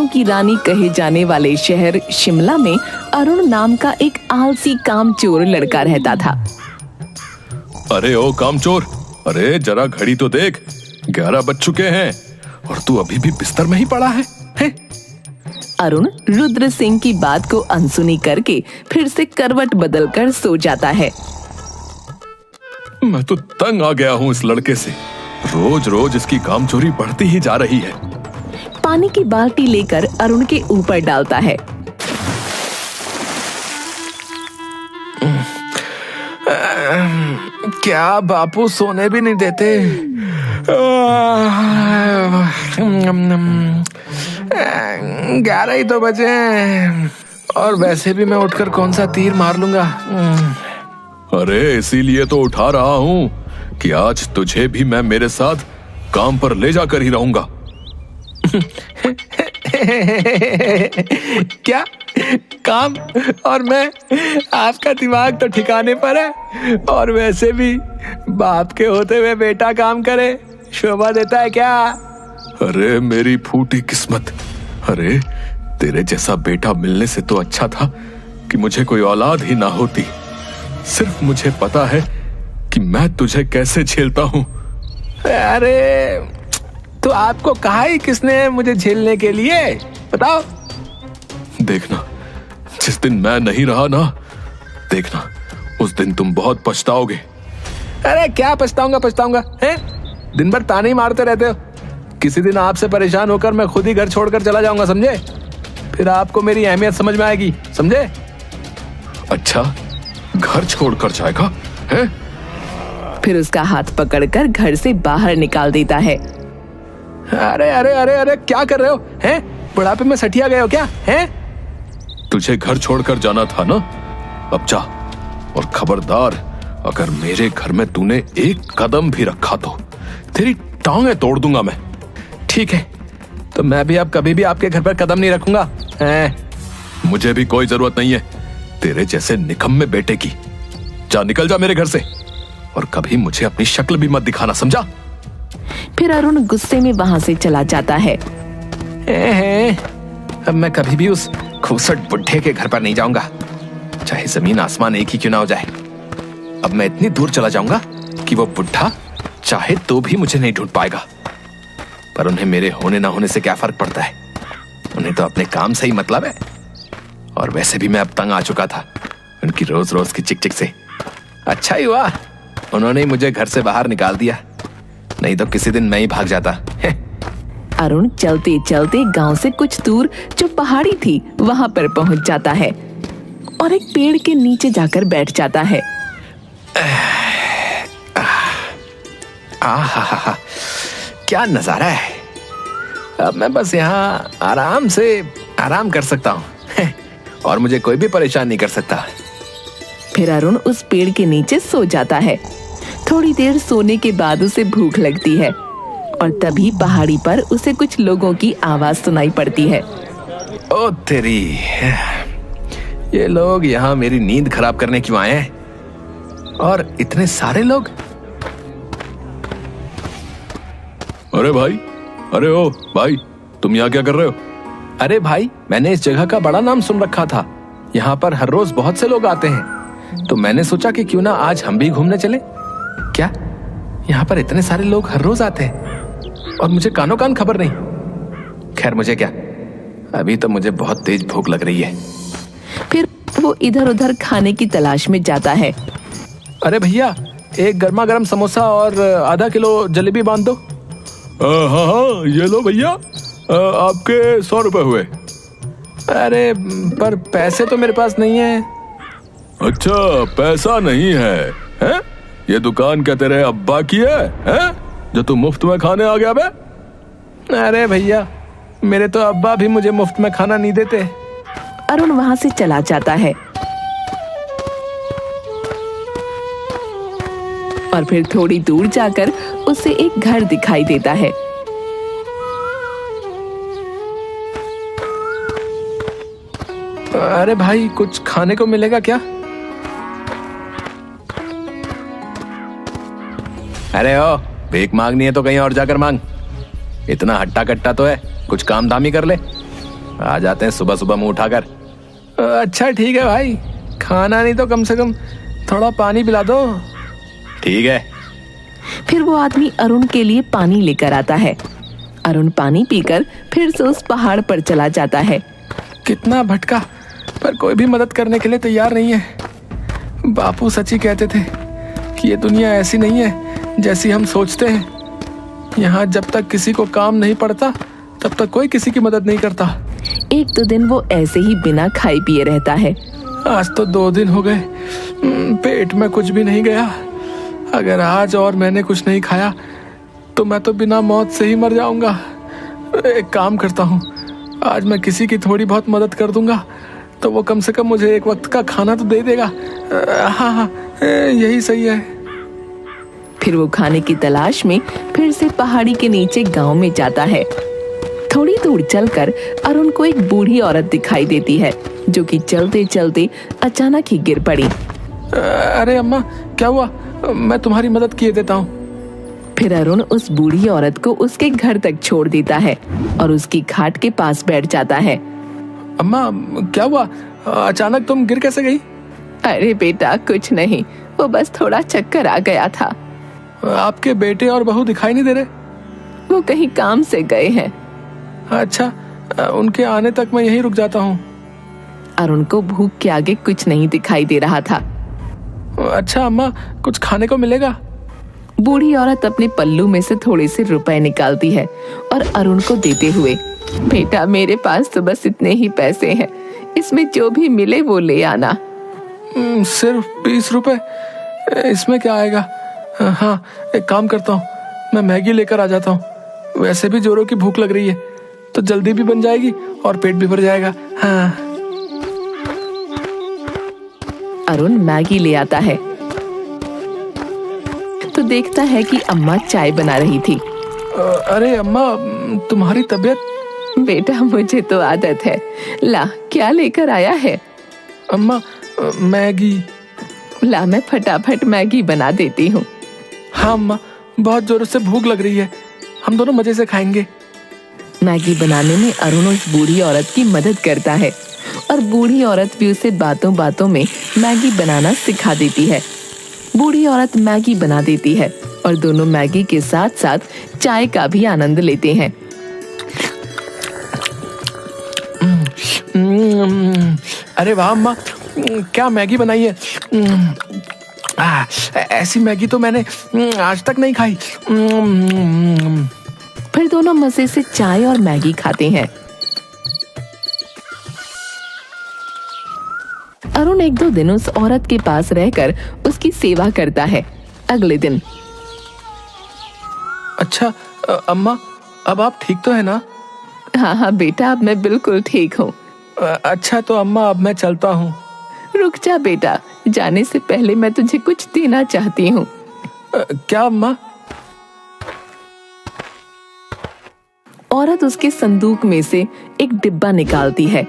की रानी कहे जाने वाले शहर शिमला में अरुण नाम का एक आलसी कामचोर लड़का रहता था। अरे ओ कामचोर, अरे जरा घड़ी तो देख, 11 बज चुके हैं और तू अभी भी बिस्तर में ही पड़ा है? अरुण रुद्र सिंह की बात को अनसुनी करके फिर से करवट बदलकर सो जाता है। मैं तो तंग आ गया हूँ इस लड़के से, रोज रोज इसकी कामचोरी बढ़ती ही जा रही है। पानी की बाल्टी लेकर अरुण के ऊपर डालता है। क्या बापू सोने भी नहीं देते? 11 ही तो बजे हैं और वैसे भी मैं उठकर कौन सा तीर मार लूंगा। अरे इसीलिए तो उठा रहा हूँ कि आज तुझे भी मैं मेरे साथ काम पर ले जाकर ही रहूंगा। क्या काम? और मैं? आपका दिमाग तो ठिकाने पर है। और वैसे भी बाप के होते हुए बेटा काम करे शोभा देता है क्या? अरे मेरी फूटी किस्मत, अरे तेरे जैसा बेटा मिलने से तो अच्छा था कि मुझे कोई औलाद ही ना होती। सिर्फ मुझे पता है कि मैं तुझे कैसे झेलता हूँ। अरे तो आपको कहा ही किसने मुझे झेलने के लिए? बताओ। देखना, जिस दिन मैं नहीं रहा ना, देखना उस दिन तुम बहुत पछताओगे। अरे क्या पछताऊंगा हैं? दिन भर ताने ही मारते रहते हो। किसी दिन आपसे परेशान होकर मैं खुद ही घर छोड़कर चला जाऊंगा, समझे? फिर आपको मेरी अहमियत समझ में आएगी, समझे? अच्छा, घर छोड़कर जाएगा है? फिर उसका हाथ पकड़कर घर से बाहर निकाल देता है। अरे अरे अरे अरे क्या कर रहे हो? हैं? बुढ़ापे में सठिया गए हो क्या? हैं? तुझे घर छोड़कर जाना था ना, अब जा। और खबरदार, अगर मेरे घर में तूने एक कदम भी रखा तो तेरी टांगें तोड़ दूंगा मैं। ठीक है, तो मैं भी अब कभी भी आपके घर पर कदम नहीं रखूंगा। मुझे भी कोई जरूरत नहीं है तेरे जैसे निकम्मे बेटे की। जा, निकल जा मेरे घर से, और कभी मुझे अपनी शक्ल भी मत दिखाना, समझा? फिर अरुण गुस्से में वहां से चला जाता है। अब मैं कभी भी उस खूबसूरत बुढ़े के घर पर नहीं जाऊंगा, चाहे जमीन आसमान एक ही क्यों ना हो जाए। अब मैं इतनी दूर चला जाऊंगा कि वो बुढ़ा चाहे तो भी मुझे नहीं ढूंढ पाएगा। पर उन्हें मेरे होने ना होने से क्या फर्क पड़ता है? उन्हें तो अपने काम से ही मतलब है। और वैसे भी मैं अब तंग आ चुका था उनकी रोज रोज की चिक चिक से। अच्छा ही हुआ उन्होंने मुझे घर से बाहर निकाल दिया, नहीं तो किसी दिन मैं ही भाग जाता। अरुण चलते चलते गांव से कुछ दूर जो पहाड़ी थी वहां पर पहुंच जाता है और एक पेड़ के नीचे जाकर बैठ जाता है। आहा, क्या नजारा है। अब मैं बस यहाँ आराम कर सकता हूँ और मुझे कोई भी परेशान नहीं कर सकता। फिर अरुण उस पेड़ के नीचे सो जाता है। थोड़ी देर सोने के बाद उसे भूख लगती है और तभी पहाड़ी पर उसे कुछ लोगों की आवाज सुनाई पड़ती है। ओ तेरी, ये लोग यहाँ मेरी नींद खराब करने क्यों आए हैं? और इतने सारे लोग। अरे भाई, अरे ओ भाई, तुम यहाँ क्या कर रहे हो? अरे भाई, मैंने इस जगह का बड़ा नाम सुन रखा था। यहाँ पर हर रोज बहुत से लोग आते हैं, तो मैंने सोचा कि क्यों ना आज हम भी घूमने चले। क्या यहाँ पर इतने सारे लोग हर रोज आते हैं और मुझे कानों कान खबर नहीं? खैर मुझे क्या, अभी तो मुझे बहुत तेज भूख लग रही है। फिर वो इधर उधर खाने की तलाश में जाता है। अरे भैया, एक गर्मा गर्म समोसा और आधा किलो जलेबी बांध दो। हाँ, ये लो भैया, आपके 100 रुपए हुए। अरे पर पैसे तो मेरे पास नहीं है। अच्छा, पैसा नहीं है, हैं? ये दुकान क्या तेरे अब्बा की है, हैं? जो तू मुफ्त में खाने आ गया बे? अरे भैया, मेरे तो अब्बा भी मुझे मुफ्त में खाना नहीं देते। अरुण वहां से चला जाता है और फिर थोड़ी दूर जाकर उसे एक घर दिखाई देता है। अरे भाई, कुछ खाने को मिलेगा क्या? अरे ओ, भीख मांगनी है तो कहीं और जाकर मांग। इतना हट्टा कट्टा तो है, कुछ काम धाम ही कर ले। आ जाते हैं सुबह सुबह मुंह उठाकर। अच्छा ठीक है भाई, खाना नहीं तो कम से कम थोड़ा पानी पिला दो। ठीक है। फिर वो आदमी अरुण के लिए पानी लेकर आता है। अरुण पानी पीकर फिर से उस पहाड़ पर चला जाता है। कितना भटका, पर कोई भी मदद करने के लिए तैयार नहीं है। बापू सच्ची कहते थे कि ये दुनिया ऐसी नहीं है जैसी हम सोचते हैं। यहाँ जब तक किसी को काम नहीं पड़ता तब तक कोई किसी की मदद नहीं करता। एक दो दिन वो ऐसे ही बिना खाए पिए रहता है। आज तो 2 दिन हो गए, पेट में कुछ भी नहीं गया। अगर आज और मैंने कुछ नहीं खाया तो मैं तो बिना मौत से ही मर जाऊंगा। एक काम करता हूँ, आज मैं किसी की थोड़ी बहुत मदद कर दूंगा तो वो कम से कम मुझे एक वक्त का खाना तो दे देगा। हाँ, यही सही है। फिर वो खाने की तलाश में फिर से पहाड़ी के नीचे गांव में जाता है। थोड़ी दूर चलकर अरुण को एक बूढ़ी औरत दिखाई देती है जो कि चलते चलते अचानक ही गिर पड़ी। अरे अम्मा, क्या हुआ? मैं तुम्हारी मदद किए देता हूँ। फिर अरुण उस बूढ़ी औरत को उसके घर तक छोड़ देता है और उसकी खाट के पास बैठ जाता है। अम्मा, क्या हुआ? अचानक तुम गिर कैसे गई? अरे बेटा, कुछ नहीं, वो बस थोड़ा चक्कर आ गया था। आपके बेटे और बहू दिखाई नहीं दे रहे? वो कहीं काम से गए हैं। अच्छा, उनके आने तक मैं यहीं रुक जाता हूँ। अरुण को भूख के आगे कुछ नहीं दिखाई दे रहा था। अच्छा अम्मा, कुछ खाने को मिलेगा? बूढ़ी औरत अपने पल्लू में से थोड़े से रुपए निकालती है और अरुण को देते हुए, बेटा मेरे पास तो बस इतने ही पैसे हैं, इसमें जो भी मिले वो ले आना। सिर्फ 20 रुपए? इसमें क्या आएगा? हाँ, एक काम करता हूँ, मैं मैगी लेकर आ जाता हूँ। वैसे भी जोरों की भूख लग रही है तो जल्दी भी बन जाएगी और पेट भी भर जाएगा। हाँ। अरुण मैगी ले आता है तो देखता है कि अम्मा चाय बना रही थी। अरे अम्मा, तुम्हारी तबीयत? बेटा मुझे तो आदत है। ला, क्या लेकर आया है? अम्मा, मैगी। ला, मैं फटाफट मैगी बना देती हूँ। हाँ अम्मा, बहुत जोरों से भूख लग रही है, हम दोनों मजे से खाएंगे। मैगी बनाने में अरुण उस बूढ़ी औरत की मदद करता है और बूढ़ी औरत भी उसे बातों बातों में मैगी बनाना सिखा देती है। बूढ़ी औरत मैगी बना देती है और दोनों मैगी के साथ साथ चाय का भी आनंद लेते हैं। अरे वाह अम्मा, क्या मैगी बनाई है। ऐसी मैगी तो मैंने आज तक नहीं खाई। फिर दोनों मजे से चाय और मैगी खाते हैं। अरुण 1-2 दिन उस औरत के पास रहकर उसकी सेवा करता है। अगले दिन, अच्छा अम्मा, अब आप ठीक तो है ना? हाँ बेटा, अब मैं बिल्कुल ठीक हूँ। अच्छा तो अम्मा, अब मैं चलता हूँ। रुक जा बेटा, जाने से पहले मैं तुझे कुछ देना चाहती हूँ। क्या अम्मा? औरत उसके संदूक में से एक डिब्बा निकालती है।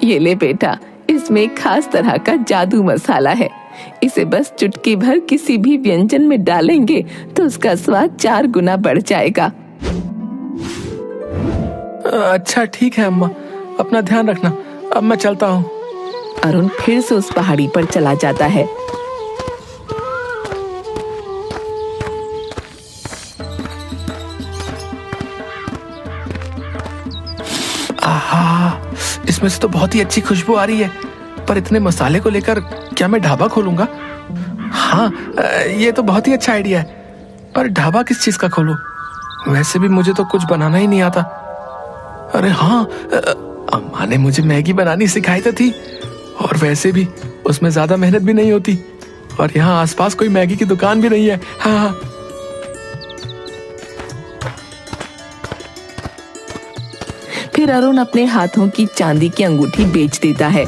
ये ले बेटा, इसमें एक खास तरह का जादू मसाला है। इसे बस चुटकी भर किसी भी व्यंजन में डालेंगे तो उसका स्वाद 4 गुना बढ़ जाएगा। अच्छा ठीक है अम्मा, अपना ध्यान रखना, अब मैं चलता हूँ। अरुण फिर से उस पहाड़ी पर चला जाता है। आहा, इसमें से तो बहुत ही अच्छी खुशबू आ रही है, पर इतने मसाले को लेकर क्या मैं ढाबा खोलूंगा? हाँ, ये तो बहुत ही अच्छा आइडिया है, पर ढाबा किस चीज का खोलूं? वैसे भी मुझे तो कुछ बनाना ही नहीं आता। अरे हाँ, अम्मा ने मुझे मैगी बनानी सिखाई तो थी, और वैसे भी उसमें ज्यादा मेहनत भी नहीं होती, और यहाँ आसपास कोई मैगी की दुकान भी नहीं है। हाँ। फिर अरुण अपने हाथों की चांदी की अंगूठी बेच देता है।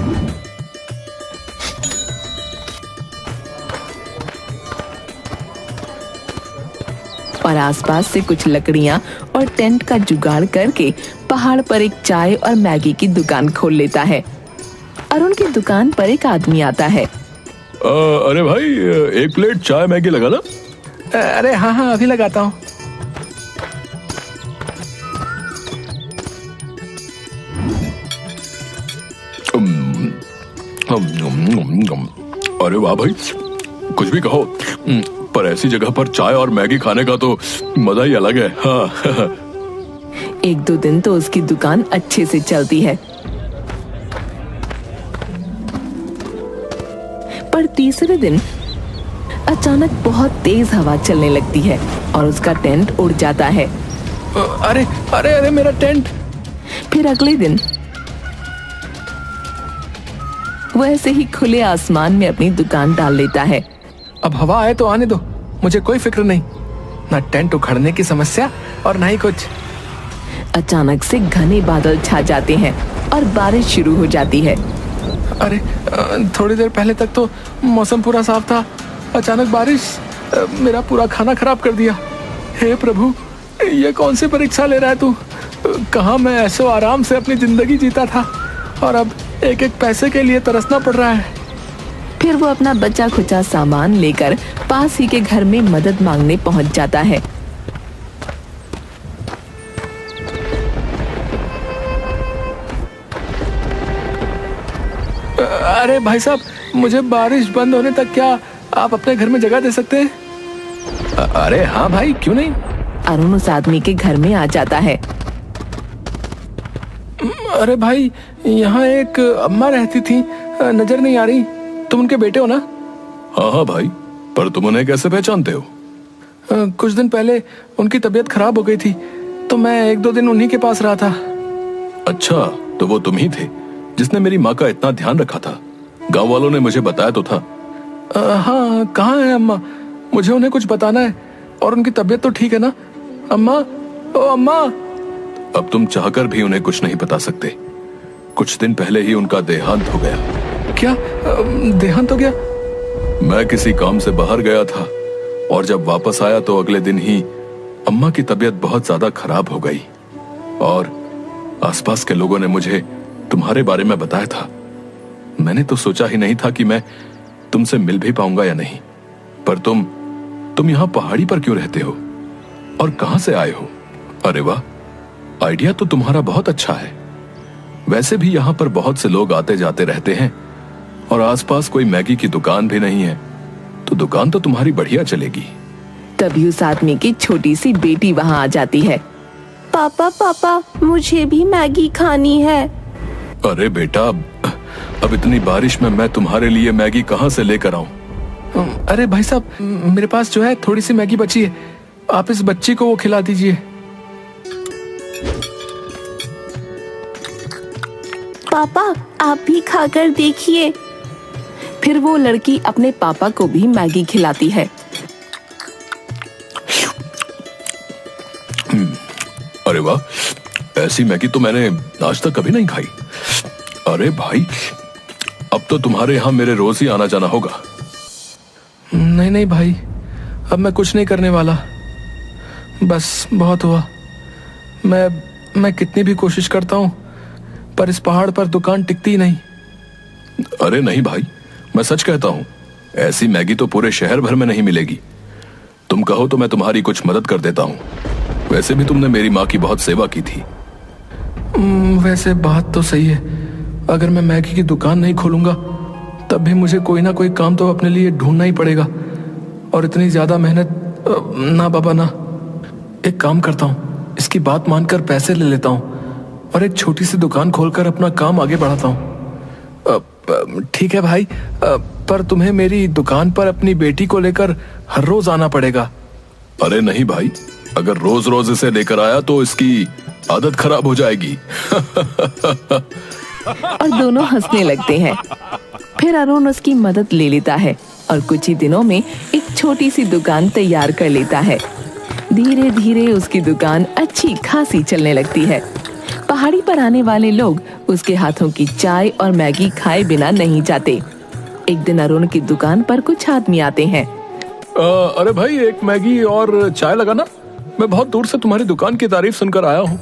और आसपास से कुछ लकड़ियां और टेंट का जुगाड़ करके पहाड़ पर एक चाय और मैगी की दुकान खोल लेता है। अरुण की दुकान पर एक आदमी आता है। अरे भाई, 1 प्लेट चाय मैगी लगा ना? अरे हाँ, अभी लगाता हूँ। अरे वाह भाई, कुछ भी कहो, पर ऐसी जगह पर चाय और मैगी खाने का तो मजा ही अलग है। हाँ। एक दो दिन तो उसकी दुकान अच्छे से चलती है, पर तीसरे दिन अचानक बहुत तेज हवा चलने लगती है और उसका टेंट उड़ जाता है। अरे अरे अरे मेरा टेंट। फिर अगले दिन वो ऐसे ही खुले आसमान में अपनी दुकान डाल लेता है। अब हवा आए तो आने दो, मुझे कोई फिक्र नहीं, ना टेंट उखड़ने की समस्या और ना ही कुछ। अचानक से घने बादल छा जाते हैं और बारिश शुरू हो जाती है। अरे थोड़ी देर पहले तक तो मौसम पूरा साफ था, अचानक बारिश मेरा पूरा खाना खराब कर दिया। हे प्रभु, ये कौन सी परीक्षा ले रहा है तू? कहाँ मैं ऐशो आराम से अपनी जिंदगी जीता था और अब एक एक पैसे के लिए तरसना पड़ रहा है। फिर वो अपना बचा खुचा सामान लेकर पास ही के घर में मदद मांगने पहुंच जाता है। अरे भाई साहब, मुझे बारिश बंद होने तक क्या आप अपने घर में जगह दे सकते हैं? अरे हाँ भाई, क्यों नहीं। अरुण उस आदमी के घर में आ जाता है। अरे भाई, यहाँ एक अम्मा रहती थी, नजर नहीं आ रही, तुम उनके बेटे हो ना? हाँ हाँ भाई, पर तुम उन्हें कैसे पहचानते हो? कुछ दिन पहले उनकी तबीयत खराब हो गई थी, तो मैं एक दो दिन उन्हीं के पास रहा था। अच्छा, तो वो तुम ही थे जिसने मेरी माँ का इतना ध्यान रखा था। गांव वालों ने मुझे बताया तो था। हाँ, कहाँ है अम्मा? मुझे उन्हें कुछ बताना है। और उनकी तबीयत तो ठीक है ना? अम्मा, ओ अम्मा। अब तुम चाहकर भी उन्हें कुछ नहीं बता सकते। कुछ दिन पहले ही उनका देहांत हो गया। क्या देहांत हो गया? मैं किसी काम से बाहर गया था और जब वापस आया तो अगले दिन ही अम्मा की तबीयत बहुत ज्यादा खराब हो गई और आसपास के लोगों ने मुझे तुम्हारे बारे में बताया था। मैंने तो सोचा ही नहीं था कि मैं तुमसे मिल भी पाऊंगा या नहीं, पर तुम यहाँ पहाड़ी पर क्यों रहते हो और कहां से आए हो? अरे वाह, आइडिया तो तुम्हारा बहुत अच्छा है। वैसे भी यहाँ पर बहुत से लोग आते जाते रहते हैं और आसपास कोई मैगी की दुकान भी नहीं है, तो दुकान तो तुम्हारी बढ़िया चलेगी। तभी उस आदमी की छोटी सी बेटी वहाँ आ जाती है। पापा पापा, मुझे भी मैगी खानी है। अरे बेटा, अब इतनी बारिश में मैं तुम्हारे लिए मैगी कहाँ से लेकर आऊं? अरे भाई साहब, मेरे पास जो है थोड़ी सी मैगी बची है, आप इस बच्ची को वो खिला दीजिए। पापा, आप भी खाकर देखिए। फिर वो लड़की अपने पापा को भी मैगी खिलाती है। अरे वाह, ऐसी मैगी तो मैंने आज तक कभी नहीं खाई। अरे भाई, अब तो तुम्हारे यहाँ मेरे रोज ही आना जाना होगा। नहीं नहीं भाई, अब मैं कुछ नहीं करने वाला, बस बहुत हुआ। मैं कितनी भी कोशिश करता हूँ, पर इस पहाड़ पर दुकान टिकती ही नहीं। अरे नहीं भाई, मैं सच कहता हूँ, ऐसी मैगी तो पूरे शहर भर में नहीं मिलेगी। तुम कहो तो मैं तुम्हारी कुछ मदद कर देता हूँ। वैसे भी तुमने मेरी माँ की बहुत सेवा की थी। वैसे बात तो सही है, अगर मैं मैगी की दुकान नहीं खोलूंगा तब भी मुझे कोई ना कोई काम तो अपने लिए ढूंढना ही पड़ेगा, और इतनी ज्यादा मेहनत ना बाबा ना। एक काम करता हूँ, इसकी बात मानकर पैसे ले लेता हूँ और एक छोटी सी दुकान खोलकर अपना काम आगे बढ़ाता हूँ। ठीक है भाई, पर तुम्हें मेरी दुकान पर अपनी बेटी को लेकर हर रोज आना पड़ेगा। अरे नहीं भाई, अगर रोज रोज इसे लेकर आया तो इसकी आदत खराब हो जाएगी। और दोनों हंसने लगते हैं। फिर अरुण उसकी मदद ले लेता है और कुछ ही दिनों में एक छोटी सी दुकान तैयार कर लेता है। धीरे धीरे उसकी दुकान अच्छी खासी चलने लगती है। पहाड़ी पर आने वाले लोग उसके हाथों की चाय और मैगी खाए बिना नहीं जाते। एक दिन अरुण की दुकान पर कुछ आदमी आते हैं। अरे भाई, एक मैगी और चाय लगाना। मैं बहुत दूर से तुम्हारी दुकान की तारीफ सुनकर आया हूँ।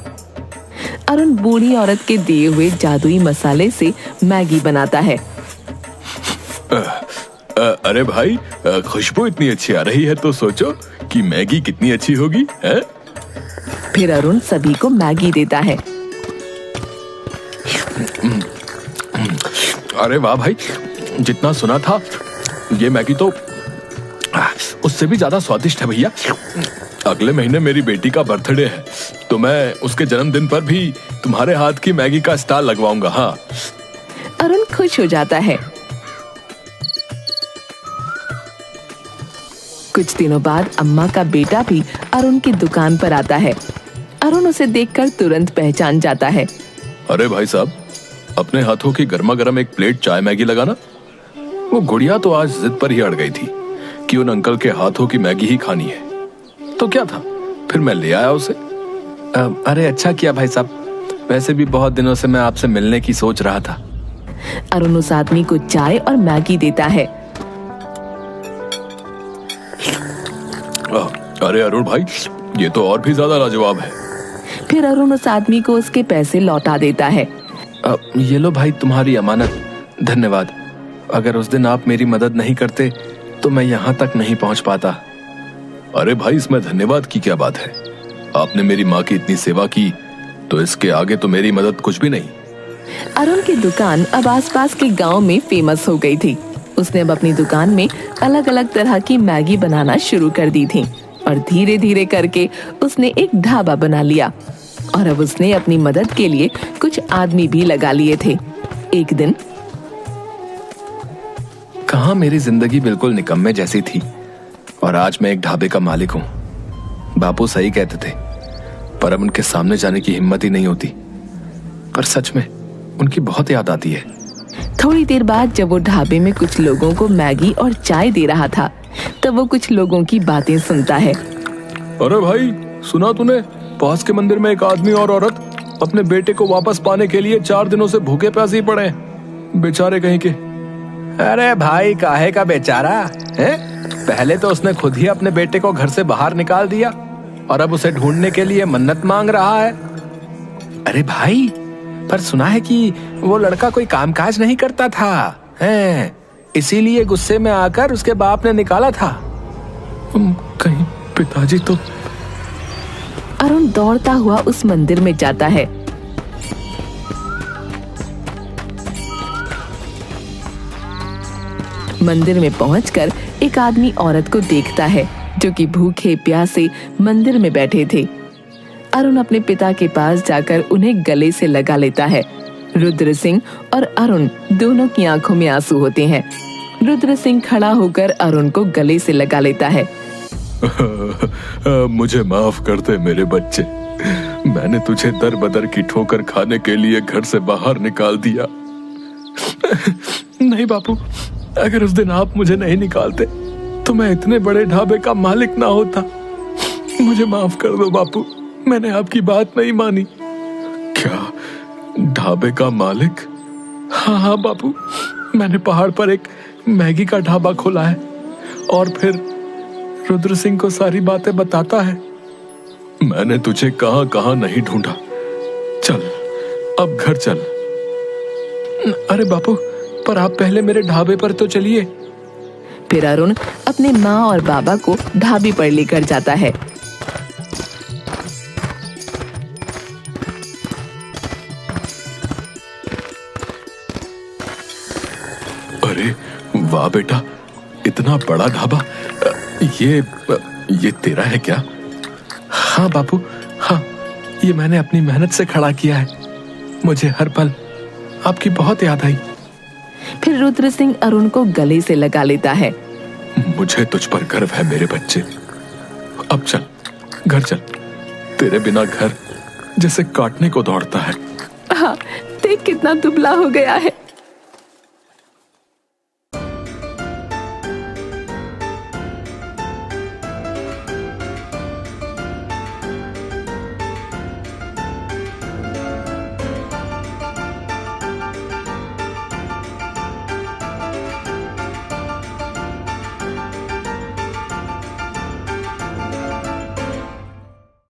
अरुण बूढ़ी औरत के दिए हुए जादुई मसाले से मैगी बनाता है। अरे भाई, खुशबू इतनी अच्छी आ रही है तो सोचो कि मैगी कितनी अच्छी होगी, है? फिर अरुण सभी को मैगी देता है। अरे वाह भाई, जितना सुना था ये मैगी तो उससे भी ज्यादा स्वादिष्ट है भैया। अगले महीने मेरी बेटी का बर्थडे है, तो मैं उसके जन्मदिन पर भी तुम्हारे हाथ की मैगी का स्टॉल लगवाऊंगा। हाँ। अरुण खुश हो जाता है। कुछ दिनों बाद अम्मा का बेटा भी अरुण की दुकान पर आता है। अरुण उसे देखकर तुरंत पहचान जाता है। अरे भाई साहब, अपने हाथों की गर्मा गर्म एक प्लेट चाय मैगी लगाना। वो गुड़िया तो आज जिद पर ही अड़ गई थी कि उन अंकल के हाथों की मैगी ही खानी है, तो क्या था, फिर मैं ले आया उसे। अरे अच्छा किया भाई साहब, वैसे भी बहुत दिनों से मैं आपसे मिलने की सोच रहा था। अरुण उस आदमी को चाय और मैगी देता है। अरे अरुण भाई, ये तो और भी ज्यादा लाजवाब है। फिर अरुण उस आदमी को उसके पैसे लौटा देता है। ये लो भाई तुम्हारी अमानत, धन्यवाद। अगर उस दिन आप मेरी मदद नहीं करते तो मैं यहाँ तक नहीं पहुँच पाता। अरे भाई, इसमें धन्यवाद की क्या बात है? आपने मेरी माँ की इतनी सेवा की, तो इसके आगे तो मेरी मदद कुछ भी नहीं। अरुण की दुकान अब आसपास के गांव में फेमस हो गई थी। उसने अब अपनी दुकान में अलग अलग तरह की मैगी बनाना शुरू कर दी थी और धीरे धीरे करके उसने एक ढाबा बना लिया। और अब उसने अपनी मदद के लिए कुछ आदमी भी लगा लिए थे। एक दिन कहाँ मेरी जिंदगी बिल्कुल निकम्मे जैसी थी और आज मैं एक ढाबे का मालिक हूँ। बापू सही कहते थे, पर अब उनके सामने जाने की हिम्मत ही नहीं होती। पर सच में उनकी बहुत याद आती है। थोड़ी देर बाद जब वो ढाबे में कुछ लोगों को मैगी और चाय दे रहा था, तब वो कुछ लोगों की बातें सुनता है। अरे भाई, सुना तूने? पास के मंदिर में एक आदमी और औरत अपने बेटे को वापस पाने के लिए 4 दिनों से भूखे प्यासे ही पड़े हैं, बेचारे कहीं के। अरे भाई, काहे का बेचारा है? पहले तो उसने खुद ही अपने बेटे को घर से बाहर निकाल दिया और अब उसे ढूंढने के लिए मन्नत मांग रहा है। अरे भाई, पर सुना है कि वो लड़का कोई कामकाज नहीं करता था, हैं? इसीलिए गुस्से में आकर उसके बाप ने निकाला था। कहीं पिताजी तो। अरुण दौड़ता हुआ उस मंदिर में जाता है। मंदिर में पहुंचकर एक आदमी औरत को देखता है जो कि भूखे प्यासे मंदिर में बैठे थे। अरुण अपने पिता के पास जाकर उन्हें गले से लगा लेता है। रुद्र सिंह और अरुण दोनों की आंखों में आंसू होते हैं। रुद्र सिंह खड़ा होकर अरुण को गले से लगा लेता है। मुझे माफ कर दे मेरे बच्चे, मैंने तुझे दर बदर की ठोकर खाने के लिए घर से बाहर निकाल दिया। नहीं बापू, अगर उस दिन आप मुझे नहीं निकालते तो मैं इतने बड़े ढाबे का मालिक ना होता। मुझे माफ कर दो बापू, मैंने आपकी बात नहीं मानी। क्या ढाबे का मालिक? हाँ बापू, मैंने पहाड़ पर एक मैगी का ढाबा खोला है। और फिर रुद्र सिंह को सारी बातें बताता है। मैंने तुझे कहां कहां नहीं ढूंढा। चल अब घर चल। अरे बापू, पर आप पहले मेरे ढाबे पर तो चलिए। फिर अरुण अपने माँ और बाबा को ढाबे पर लेकर जाता है। अरे वाह बेटा, इतना बड़ा ढाबा, ये तेरा है क्या? हाँ बापू, हाँ, ये मैंने अपनी मेहनत से खड़ा किया है। मुझे हर पल आपकी बहुत याद आई। फिर रुद्र सिंह अरुण को गले से लगा लेता है। मुझे तुझ पर गर्व है मेरे बच्चे। अब चल, घर चल। तेरे बिना घर जैसे काटने को दौड़ता है। हाँ, देख कितना दुबला हो गया है।